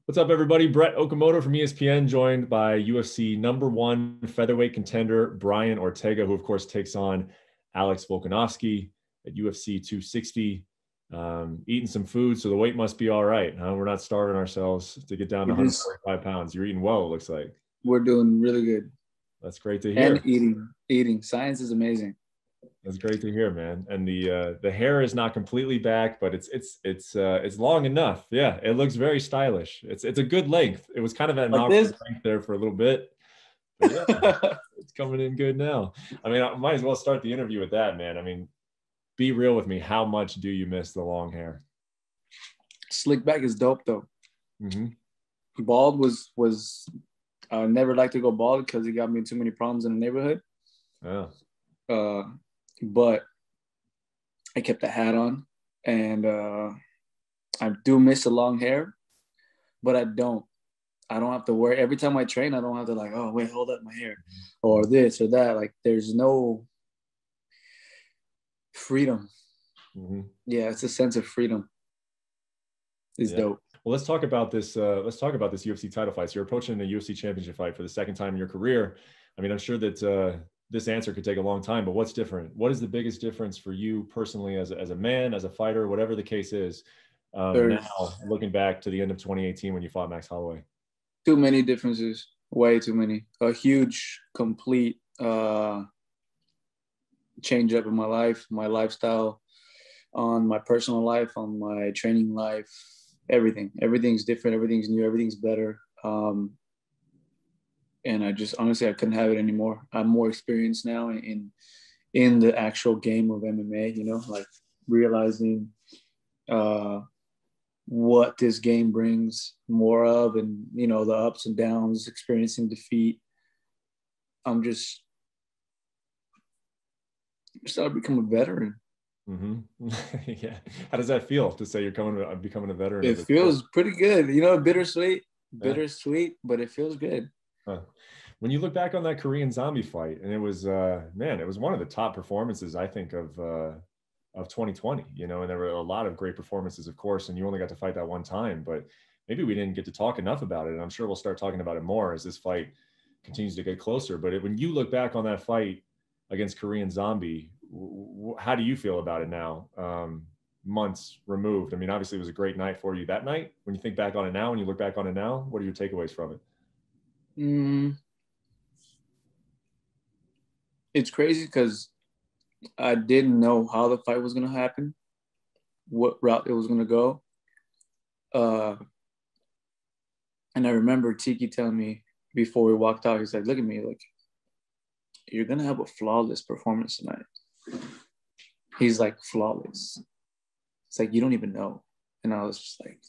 What's up, everybody? Brett Okamoto from ESPN, joined by UFC #1 featherweight contender Brian Ortega, who, of course, takes on Alex Volkanovski at UFC 260. Eating some food, so the weight must be all right. Huh? We're not starving ourselves to get down to 145 pounds. You're eating well, it looks like. We're doing really good. That's great to hear. And eating. Science is amazing. That's great to hear, man. And the hair is not completely back, but it's long enough. Yeah, it looks very stylish. It's a good length. It was kind of at an awkward length there for a little bit, but yeah, it's coming in good now. I mean, I might as well start the interview with that, man. I mean, be real with me. How much do you miss the long hair? Slick back is dope though. Mm-hmm. Bald was I never liked to go bald because it got me too many problems in the neighborhood. Yeah. But I kept the hat on, and I do miss the long hair, but I don't have to worry. Every time I train, I don't have to like, oh wait, hold up my hair, or this or that. Like there's no freedom. Mm-hmm. Yeah, it's a sense of freedom. It's dope. Well, let's talk about this. Let's talk about this UFC title fight. So you're approaching the UFC championship fight for the second time in your career. I mean, I'm sure that this answer could take a long time, but what's different? What is the biggest difference for you personally as a man, as a fighter, whatever the case is, now looking back to the end of 2018 when you fought Max Holloway? Too many differences, way too many. A huge, complete change up in my life, my lifestyle, on my personal life, on my training life, everything. Everything's different, everything's new, everything's better. And I just honestly, I couldn't have it anymore. I'm more experienced now in the actual game of MMA, you know, like realizing what this game brings more of, and, you know, the ups and downs, experiencing defeat. I'm just started to become a veteran. Mm-hmm. Yeah. How does that feel to say you're becoming a veteran? It feels pretty good. You know, bittersweet, but it feels good. Huh. When you look back on that Korean Zombie fight, and it was man, it was one of the top performances, I think, of 2020, you know, and there were a lot of great performances, of course, and you only got to fight that one time, but maybe we didn't get to talk enough about it. And I'm sure we'll start talking about it more as this fight continues to get closer. But when you look back on that fight against Korean Zombie, how do you feel about it now, months removed? I mean, obviously it was a great night for you that night. When you think back on it now, when you look back on it now, what are your takeaways from it? It's crazy because I didn't know how the fight was going to happen, what route it was going to go. And I remember Tiki telling me before we walked out, he's like, look at me, like, you're going to have a flawless performance tonight. He's like, flawless. It's like, you don't even know. And I was just like,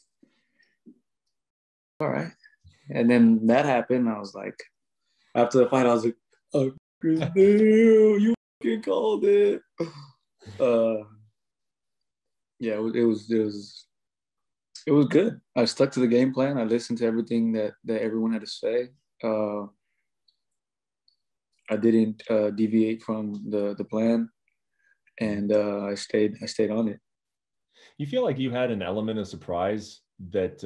all right. And then that happened. I was like, after the fight, I was like, oh, damn, you fucking called it. Yeah, it was good. I stuck to the game plan. I listened to everything that everyone had to say. I didn't deviate from the plan, and I stayed on it. You feel like you had an element of surprise that,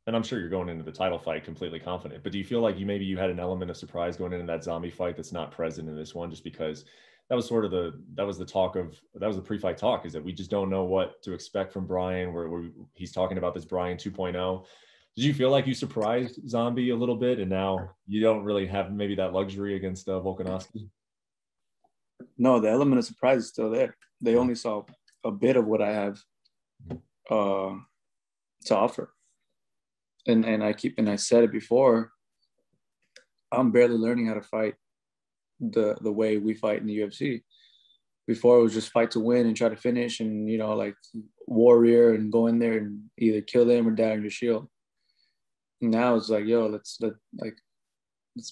and I'm sure you're going into the title fight completely confident, but do you feel like you had an element of surprise going into that Zombie fight that's not present in this one, just because that was sort of the pre-fight talk, is that we just don't know what to expect from Brian, where he's talking about this Brian 2.0. Did you feel like you surprised Zombie a little bit, and now you don't really have maybe that luxury against Volkanovski? No, the element of surprise is still there. They only saw a bit of what I have to offer. And I said it before, I'm barely learning how to fight the way we fight in the UFC. Before, it was just fight to win and try to finish, and, you know, like warrior, and go in there and either kill them or die on your shield. Now it's like, yo, let's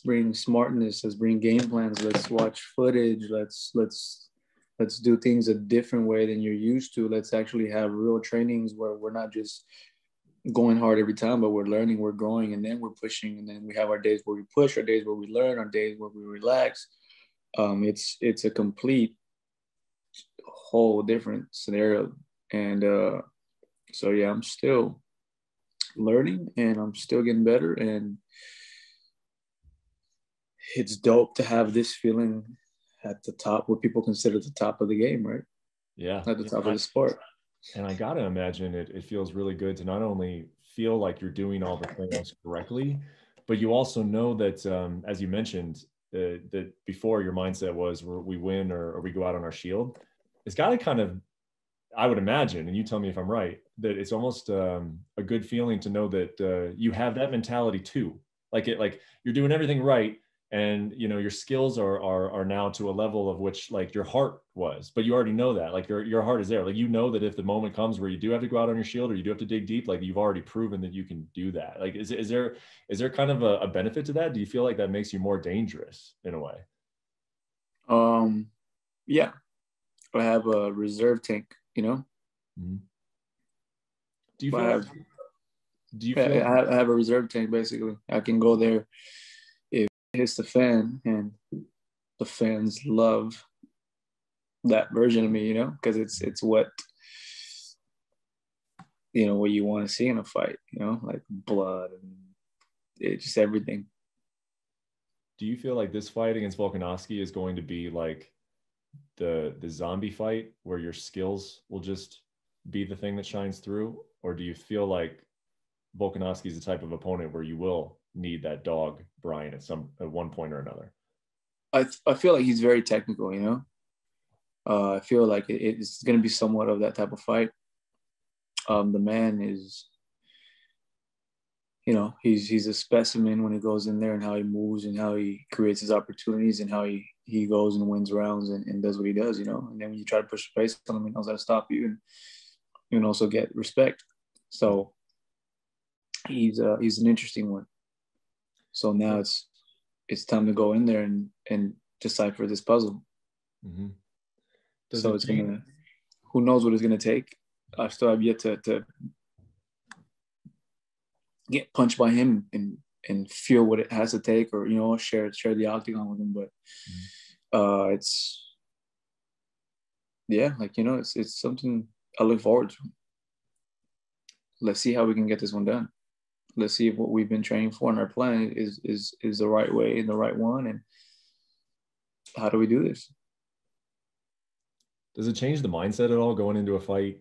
bring smartness, let's bring game plans, let's watch footage, let's do things a different way than you're used to. Let's actually have real trainings where we're not just going hard every time, but we're learning, we're growing, and then we're pushing, and then we have our days where we push, our days where we learn, our days where we relax. It's a complete whole different scenario. And so yeah, I'm still learning, and I'm still getting better. And it's dope to have this feeling at the top, what people consider the top of the game, right? Yeah. At the top of the sport. And I got to imagine it feels really good to not only feel like you're doing all the things correctly, but you also know that, as you mentioned, that before your mindset was we win or we go out on our shield. It's got to kind of, I would imagine, and you tell me if I'm right, that it's almost a good feeling to know that you have that mentality too. Like you're doing everything right, and your skills are now to a level of which like your heart was, but you already know that like your heart is there. Like that if the moment comes where you do have to go out on your shield or you do have to dig deep, like you've already proven that you can do that. Like is there kind of a benefit to that? Do you feel like that makes you more dangerous in a way? Yeah, I have a reserve tank, Mm-hmm. Do you feel I have a reserve tank basically. I can go there if it hits the fan, and the fans love that version of me, because it's what what you want to see in a fight, like blood and it's just everything. Do you feel like this fight against Volkanovski is going to be like the zombie fight where your skills will just be the thing that shines through? Or do you feel like Volkanovski is the type of opponent where you will need that dog Brian at one point or another? I feel like he's very technical, I feel like it's going to be somewhat of that type of fight. The man is, he's a specimen when he goes in there and how he moves and how he creates his opportunities and how he goes and wins rounds and does what he does, and then when you try to push the pace on him, he knows how to stop you and you can also get respect. So he's an interesting one. So now it's time to go in there and decipher this puzzle. Mm-hmm. So it's gonna, who knows what it's gonna take. I still have yet to get punched by him and feel what it has to take, or share the octagon with him. But it's it's something I look forward to. Let's see how we can get this one done. Let's see if what we've been training for and our plan is the right way and the right one, and how do we do this? Does it change the mindset at all going into a fight?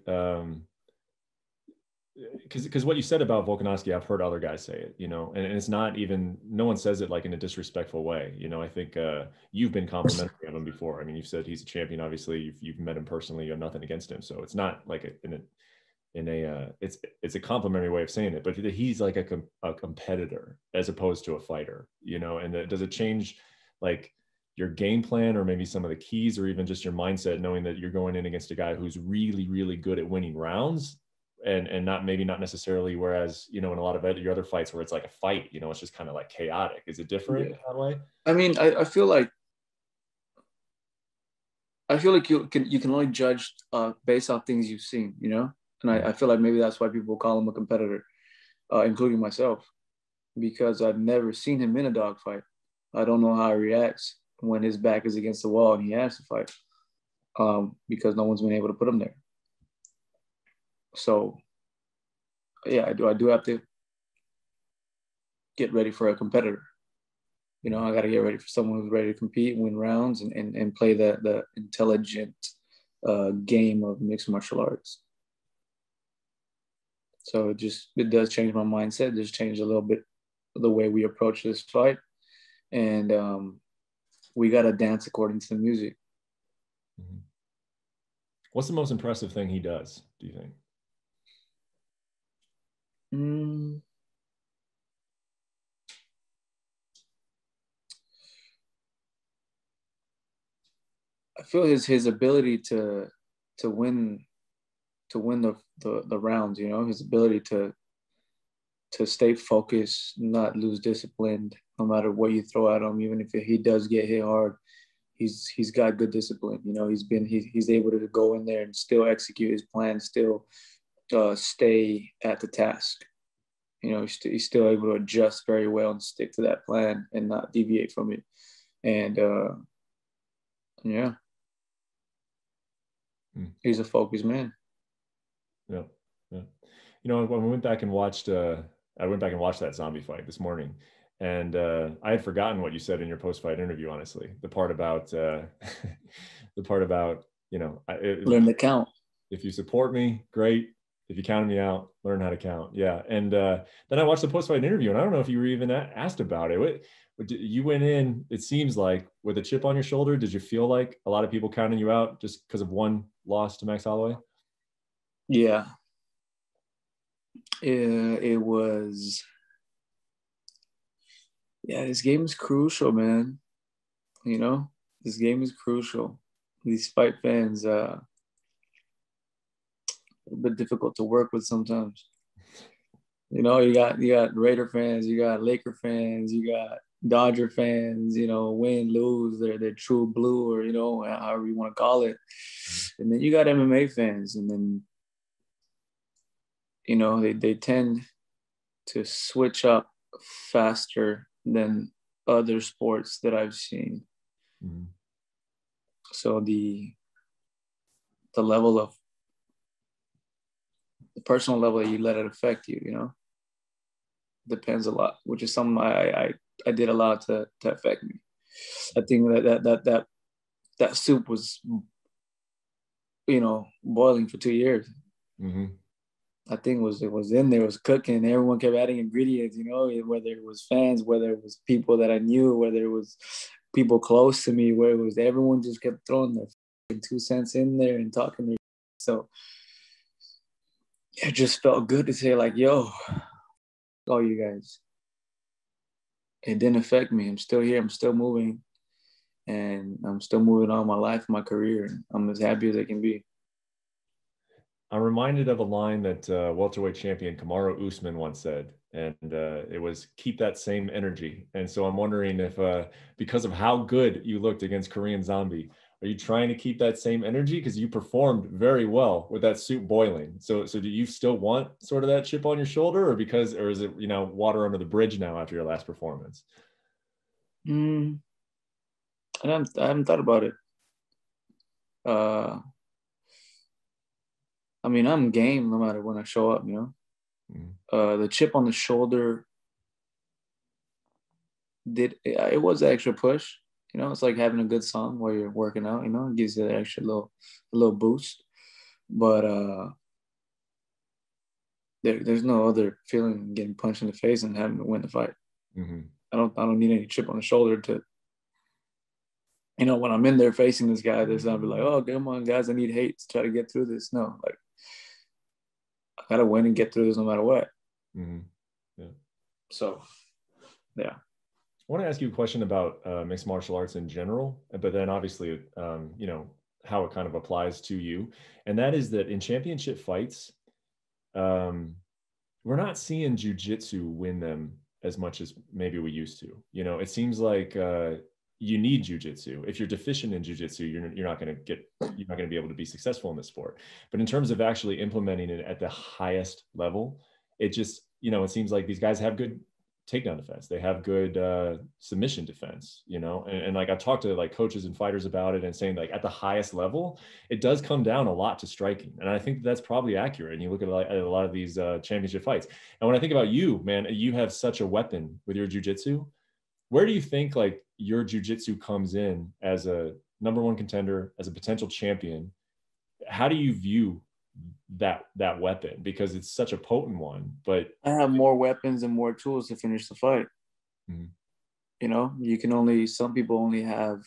Because what you said about Volkanovski, I've heard other guys say it, and it's not even, no one says it like in a disrespectful way. I think you've been complimentary of him before. I mean, you've said he's a champion. Obviously, you've met him personally. You have nothing against him, so it's not like it's a complimentary way of saying it. But he's like a competitor as opposed to a fighter, And does it change like your game plan or maybe some of the keys or even just your mindset, knowing that you're going in against a guy who's really, really good at winning rounds and not necessarily, whereas, in a lot of your other fights where it's like a fight, it's just kind of like chaotic. Is it different that way? I mean, I feel like you can only judge based on things you've seen, and I feel like maybe that's why people call him a competitor, including myself, because I've never seen him in a dogfight. I don't know how he reacts when his back is against the wall and he has to fight, because no one's been able to put him there. So, yeah, I do have to get ready for a competitor. I got to get ready for someone who's ready to compete, win rounds, and play the intelligent game of mixed martial arts. So it does change my mindset. Just change a little bit the way we approach this fight, and we got to dance according to the music. Mm-hmm. What's the most impressive thing he does, do you think? I feel his ability to win the rounds, his ability to stay focused, not lose discipline, no matter what you throw at him. Even if he does get hit hard, he's got good discipline. He's able to go in there and still execute his plan, still stay at the task. He's still able to adjust very well and stick to that plan and not deviate from it. And yeah, he's a focused man. Yeah, yeah. when we went back and watched, I went back and watched that zombie fight this morning, and I had forgotten what you said in your post-fight interview. Honestly, the part about, the part about, Learn to count. if you support me, great. If you counted me out, learn how to count. Yeah. And then I watched the post-fight interview, and I don't know if you were even asked about it. You went in, it seems like, with a chip on your shoulder. Did you feel like a lot of people counting you out just because of one loss to Max Holloway? Yeah. It was, yeah, this game is crucial, man. This game is crucial. These fight fans, a bit difficult to work with sometimes. You got Raider fans, you got Laker fans, you got Dodger fans, win, lose, they're true blue, or however you want to call it. And then you got MMA fans, and then they tend to switch up faster than other sports that I've seen. Mm-hmm. So the level of the personal level that you let it affect you, depends a lot, which is something I did a lot to affect me. I think that soup was, boiling for 2 years. Mm-hmm. I think it was in there, it was cooking. Everyone kept adding ingredients, whether it was fans, whether it was people that I knew, whether it was people close to me, where it was everyone just kept throwing their 2 cents in there and talking their. So it just felt good to say, like, yo, all you guys. It didn't affect me. I'm still here. I'm still moving. And I'm still moving on my life, my career. I'm as happy as I can be. I'm reminded of a line that welterweight champion Kamaru Usman once said, and it was, keep that same energy. And so I'm wondering if, because of how good you looked against Korean Zombie, are you trying to keep that same energy? Because you performed very well with that soup boiling. So do you still want sort of that chip on your shoulder, or is it, water under the bridge now after your last performance? I haven't thought about it. I mean, I'm game no matter when I show up, The chip on the shoulder it was an extra push. It's like having a good song while you're working out, it gives you that extra little boost. But there's no other feeling than getting punched in the face and having to win the fight. Mm-hmm. I don't need any chip on the shoulder to, when I'm in there facing this guy, there's not be like, oh, come on, guys, I need hate to try to get through this. No, like, I gotta win and get through this no matter what. Mm-hmm. Yeah. So, yeah. I want to ask you a question about mixed martial arts in general, but then obviously, how it kind of applies to you. And that is that in championship fights, we're not seeing jiu-jitsu win them as much as maybe we used to. It seems like you need jiu-jitsu. If you're deficient in jiu-jitsu, you're not going to be able to be successful in this sport. But in terms of actually implementing it at the highest level, it just, it seems like these guys have good takedown defense. They have good submission defense, and like I've talked to like coaches and fighters about it, and saying like at the highest level, it does come down a lot to striking. And I think that's probably accurate. And you look at a lot of these championship fights. And when I think about you, man, you have such a weapon with your jiu-jitsu. Where do you think like your jiu-jitsu comes in as a number one contender, as a potential champion? How do you view that weapon? Because it's such a potent one, but I have more weapons and more tools to finish the fight. Mm-hmm. Some people only have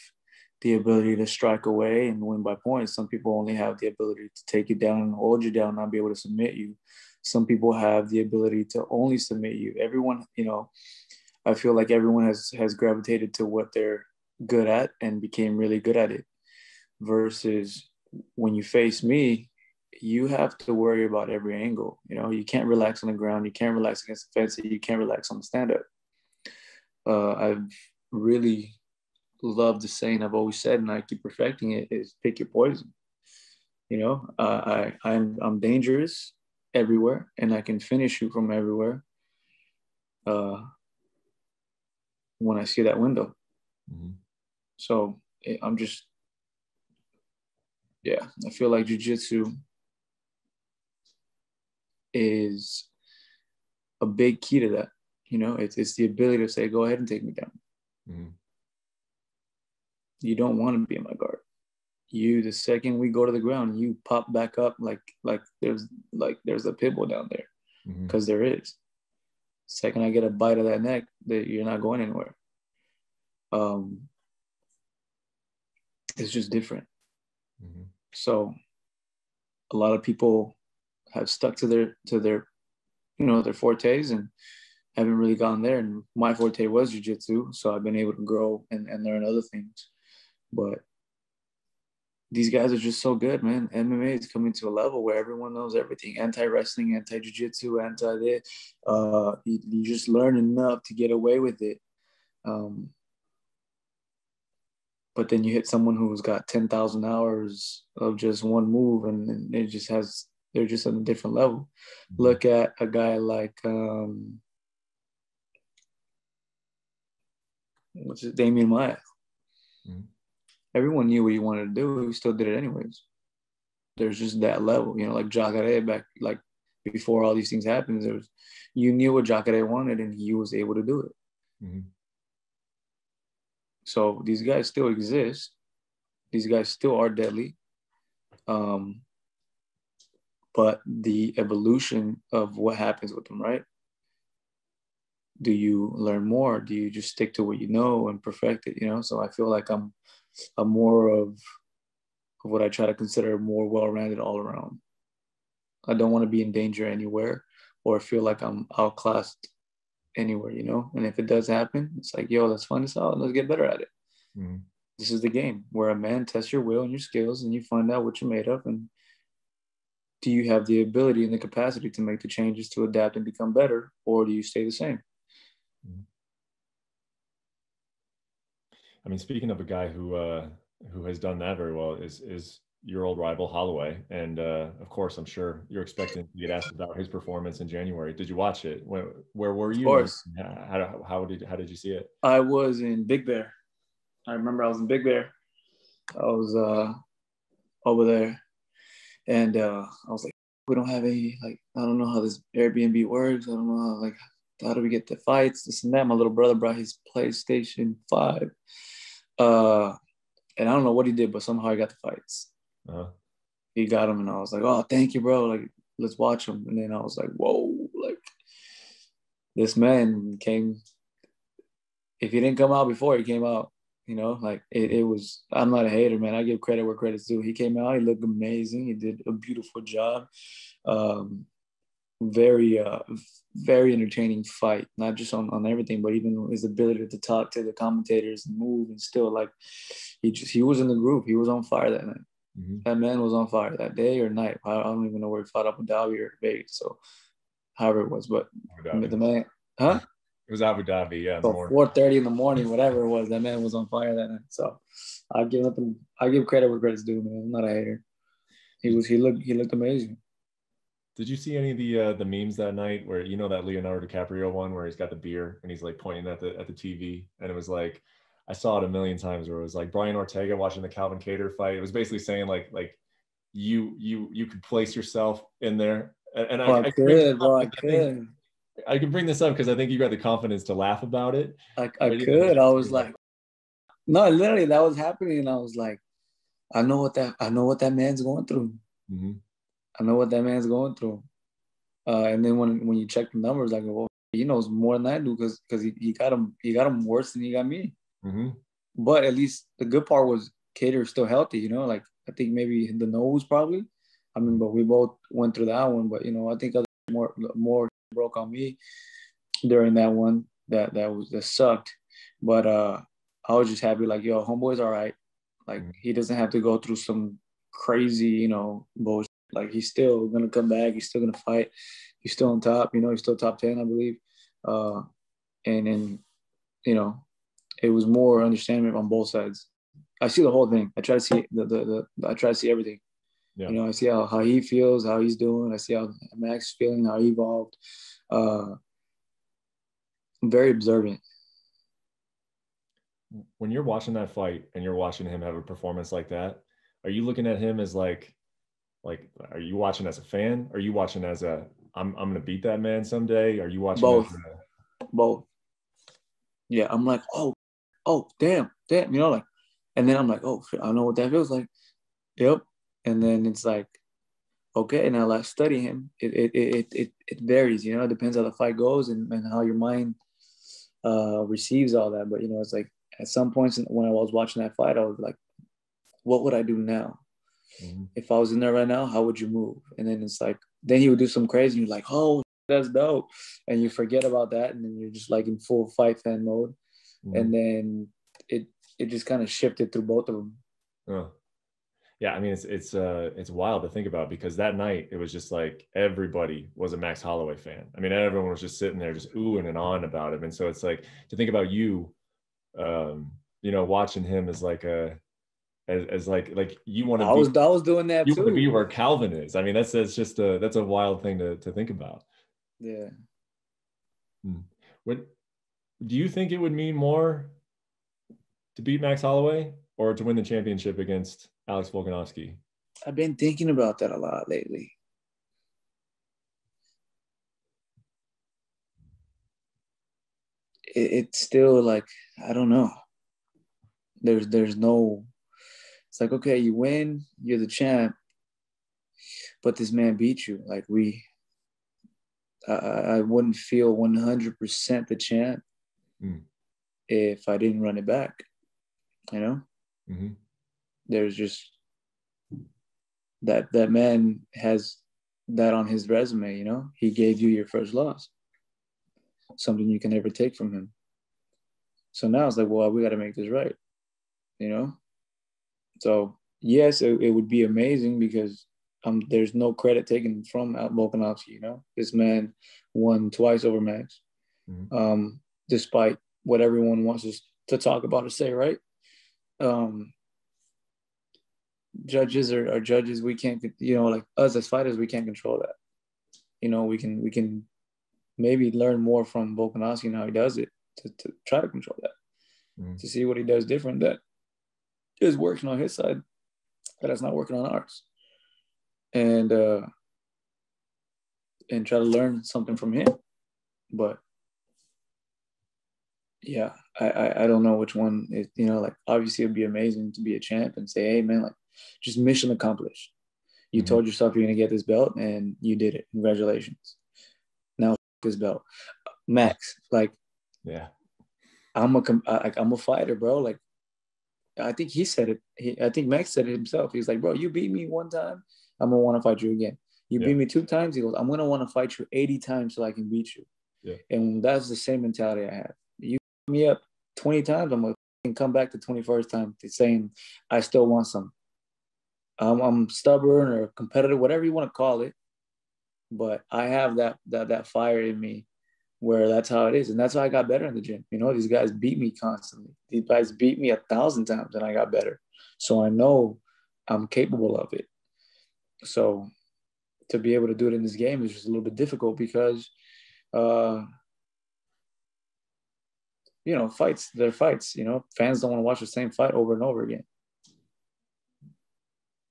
the ability to strike away and win by points. Some people only have the ability to take you down and hold you down, not be able to submit you. Some people have the ability to only submit you. Everyone, I feel like everyone has gravitated to what they're good at and became really good at it. Versus when you face me, you have to worry about every angle. You can't relax on the ground. You can't relax against the fence. You can't relax on the stand-up. I've really loved the saying I've always said, and I keep perfecting it, is pick your poison. I'm dangerous everywhere, and I can finish you from everywhere when I see that window. Mm-hmm. So I'm just, I feel like jiu-jitsu is a big key to that. You know, it's the ability to say, go ahead and take me down. Mm-hmm. You don't want to be in my guard. The second we go to the ground, you pop back up like there's a pit bull down there, because there is. Second I get a bite of that neck, that you're not going anywhere. It's just different. Mm-hmm. So a lot of people have stuck to their their fortes and haven't really gone there. And my forte was jiu-jitsu, so I've been able to grow and learn other things. But these guys are just so good, man. MMA is coming to a level where everyone knows everything. Anti-wrestling, anti-jiu-jitsu, anti-this. You just learn enough to get away with it. But then you hit someone who's got 10,000 hours of just one move, and they're just on a different level. Mm-hmm. Look at a guy like Damian Maya. Mm-hmm. Everyone knew what he wanted to do. He still did it anyways. There's just that level, like Jacare back, like before all these things happened. You knew what Jacare wanted, and he was able to do it. Mm-hmm. So these guys still exist. These guys still are deadly. But the evolution of what happens with them, right? Do you learn more? Do you just stick to what you know and perfect it? So I feel like I'm more of what I try to consider more well-rounded all around. I don't want to be in danger anywhere or feel like I'm outclassed anywhere, And if it does happen, it's like, yo, let's find this out. Let's get better at it. Mm-hmm. This is the game where a man tests your will and your skills, and you find out what you're made of. And do you have the ability and the capacity to make the changes to adapt and become better, or do you stay the same? Mm-hmm. I mean, speaking of a guy who has done that very well is your old rival Holloway, and of course, I'm sure you're expecting to get asked about his performance in January. Did you watch it? Where were you? Of course. How did you see it? I was in Big Bear. I remember I was in Big Bear. I was over there, and I was like, we don't have any, like, I don't know how this Airbnb works. I don't know how do we get the fights, this and that. My little brother brought his PlayStation 5. And I don't know what he did, but somehow he got the fights. Uh-huh. He got them, and I was like, oh, thank you, bro. Like, let's watch them. And then I was like, whoa, like, this man came. If he didn't come out before, he came out. Like it was, I'm not a hater, man. I give credit where credit's due. He came out, he looked amazing. He did a beautiful job. Very entertaining fight, not just on everything, but even his ability to talk to the commentators and move, and still, like, he was in the group. He was on fire that night. Mm-hmm. That man was on fire that day or night. I don't even know where he fought, Abu Dhabi or Vegas. So however it was, but the man, huh? It was Abu Dhabi, yeah. So 4:30 in the morning, whatever it was, that man was on fire that night. So I give credit where credit's due, man. I'm not a hater. He looked amazing. Did you see any of the memes that night where, that Leonardo DiCaprio one where he's got the beer and he's like pointing at the TV, and it was like, I saw it a million times, where it was like Brian Ortega watching the Calvin Kattar fight. It was basically saying like you could place yourself in there, and I could. I can bring this up because I think you got the confidence to laugh about it. I could. I was like, no, literally that was happening, and I was like, I know what that man's going through. Mm-hmm. I know what that man's going through. And then when you check the numbers, like, well, he knows more than I do because he got him worse than he got me. Mm-hmm. But at least the good part was Kattar still healthy. Like, I think maybe the nose probably. I mean, but we both went through that one. But I think other more broke on me during that one. That sucked. But I was just happy, like, yo, homeboy's all right. Like, mm-hmm. He doesn't have to go through some crazy, bullshit. Like, he's still gonna come back. He's still gonna fight. He's still on top. He's still top 10, I believe. And it was more understanding on both sides. I see the whole thing. I try to see I try to see everything. Yeah. I see how he feels, how he's doing. I see how Max is feeling, how he evolved. I'm very observant. When you're watching that fight and you're watching him have a performance like that, are you looking at him as like, are you watching as a fan? Or are you watching as a I'm gonna beat that man someday? Are you watching it? Both. Yeah, I'm like, oh, damn, you know, like, and then I'm like, oh, I know what that feels like. Yep. And then it's like, okay, now let's study him. It varies, you know, it depends how the fight goes and how your mind receives all that. But, you know, it's like at some points when I was watching that fight, I was like, what would I do now? Mm-hmm. If I was in there right now, how would you move? And then it's like, then he would do some crazy. And you're like, oh, that's dope. And you forget about that. And then you're just like in full fight fan mode. Mm-hmm. And then it just kind of shifted through both of them. Oh. Yeah, I mean, it's wild to think about, because that night it was just like everybody was a Max Holloway fan. I mean, everyone was just sitting there just oohing and ahhing about him. And so it's like to think about you, you know, watching him as like as like you want to be. I was doing that You too. want to be where Calvin is. I mean, that's a wild thing to think about. Yeah. What do you think it would mean more to beat Max Holloway or to win the championship against Alex Volkanovski? I've been thinking about that a lot lately. It's still like, I don't know. There's no, it's like, okay, you win, you're the champ, but this man beat you. Like I wouldn't feel 100% the champ if I didn't run it back, you know? Mm-hmm. There's just that man has that on his resume, you know? He gave you your first loss, something you can never take from him. So now it's like, well, we got to make this right, you know? So yes, it would be amazing because there's no credit taken from Volkanovski, you know? This man won twice over Max, despite what everyone wants us to talk about or say, right? Judges are judges. We can't, you know, like us as fighters, we can't control that. You know, we can maybe learn more from Volkanovski and how he does it to try to control that, to see what he does different that is working on his side, that it's not working on ours, and try to learn something from him. But yeah, I don't know which one is, you know, like obviously it'd be amazing to be a champ and say, hey man, like just mission accomplished. You told yourself you're gonna get this belt and you did it. Congratulations. Now this belt, Max. Like, yeah, I'm a fighter, bro. Like, I think he said it. I think Max said it himself. He's like, bro, you beat me one time, I'm gonna want to fight you again. You beat me 2 times. He goes, I'm gonna want to fight you 80 times so I can beat you. Yeah. And that's the same mentality I have. You beat me up 20 times, I'm gonna come back the 21st time to saying I still want some. I'm stubborn or competitive, whatever you want to call it, but I have that fire in me where that's how it is. And that's how I got better in the gym. You know, these guys beat me constantly. These guys beat me 1,000 times and I got better. So I know I'm capable of it. So to be able to do it in this game is just a little bit difficult because, you know, they're fights, you know, fans don't want to watch the same fight over and over again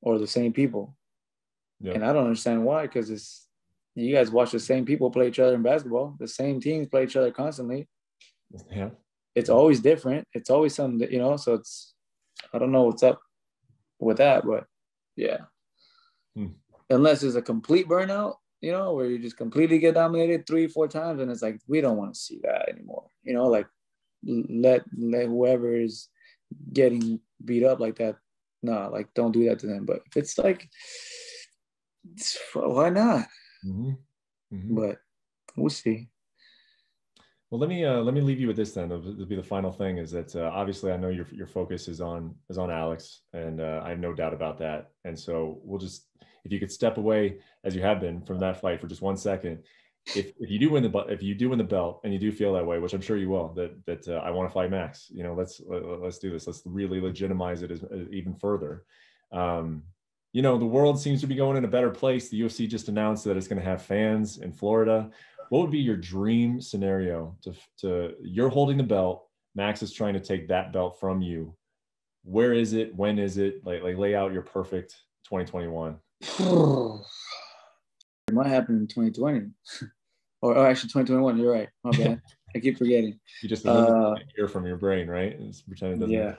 or the same people. Yeah. And I don't understand why, because you guys watch the same people play each other in basketball. The same teams play each other constantly. Yeah. It's always different. It's always something that, you know, so I don't know what's up with that, but yeah. Unless it's a complete burnout, you know, where you just completely get dominated 3-4 times and it's like, we don't want to see that anymore. You know, like let whoever is getting beat up like that, no, like don't do that to them. But if it's like, why not? But we'll see. Well, let me leave you with this then. It'll be the final thing is that obviously I know your focus is on Alex, and I have no doubt about that. And so we'll just, if you could step away as you have been from that fight for just 1 second, if you do win the belt and you do feel that way, which I'm sure you will, that I want to fight Max. You know, let's do this. Let's really legitimize it as even further. You know, the world seems to be going in a better place. The UFC just announced that it's going to have fans in Florida. What would be your dream scenario to you're holding the belt, Max is trying to take that belt from you? Where is it? When is it? Like lay out your perfect 2021. It might happen in 2020, or actually 2021. You're right. My bad. I keep forgetting. You just eliminate a year from your brain, right? Just pretend it doesn't. Yeah.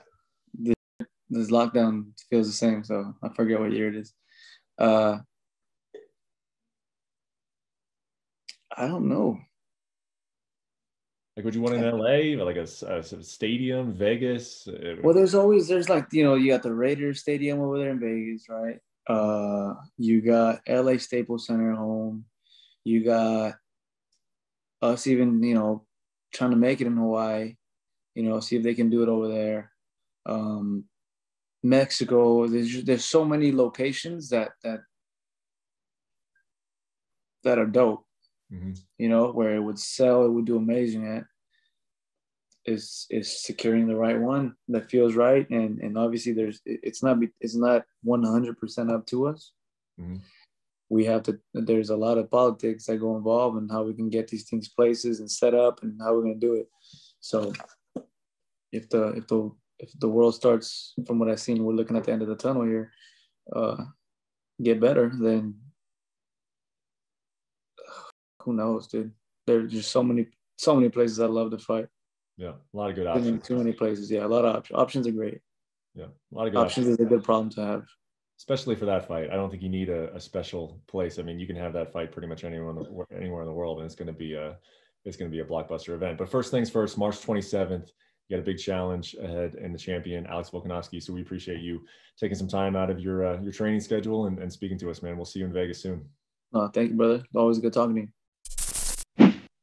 This lockdown feels the same, so I forget what year it is. I don't know. Like, would you want in LA, like a stadium, Vegas? Well, there's like, you got the Raiders Stadium over there in Vegas, right? You got LA Staples Center home. You got us even, trying to make it in Hawaii, see if they can do it over there. Mexico, there's so many locations that are dope, where it would sell, it would do amazing at. Is securing the right one that feels right, and obviously it's not 100% up to us. We have to. There's a lot of politics that go involved in how we can get these things places and set up and how we're going to do it. So if the world starts, from what I've seen, we're looking at the end of the tunnel here, get better, then who knows, dude? There's just so many places I love to fight. Yeah, a lot of good options. Too many places. Yeah, a lot of options. Options are great. Yeah, a lot of good options is a good problem to have. Especially for that fight. I don't think you need a special place. I mean, you can have that fight pretty much anywhere in the world, and it's going to be a blockbuster event. But first things first, March 27th, you got a big challenge ahead in the champion, Alex Volkanovski. So we appreciate you taking some time out of your training schedule and speaking to us, man. We'll see you in Vegas soon. Thank you, brother. Always good talking to you.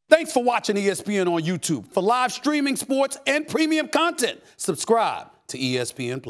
Thanks for watching ESPN on YouTube. For live streaming, sports, and premium content, subscribe to ESPN+.